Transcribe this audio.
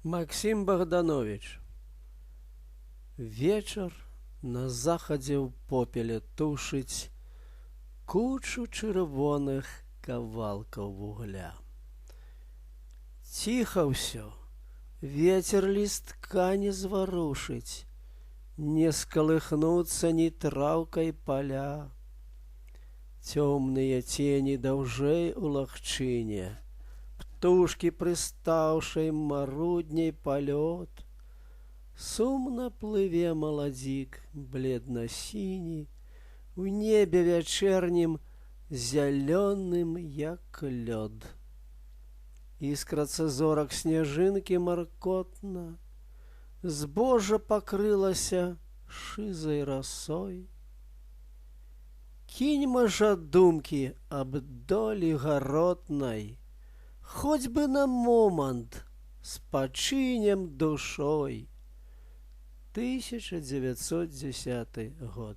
Максим Богданович. Вечар на захадзе ў попеле тушыць кучу чырвоных кавалкаў вугля. Ціха ўсё, ветер лістка не зварушыць, не скалыхнуцца ні траўкай паля. Цёмныя цені даўжэй у лагчыне, птушкі прыстаўшай марудней палёт. Сумна плыве маладзік, бледна-сіні, у небе вячэрнім зялёным, як лёд. Іскрацца зорак сняжынкі маркотна, збожжа пакрылася шызай расой. Кіньма жа думкі аб долі гаротнай, хоць бы на момант спачынем душой. 1910 год.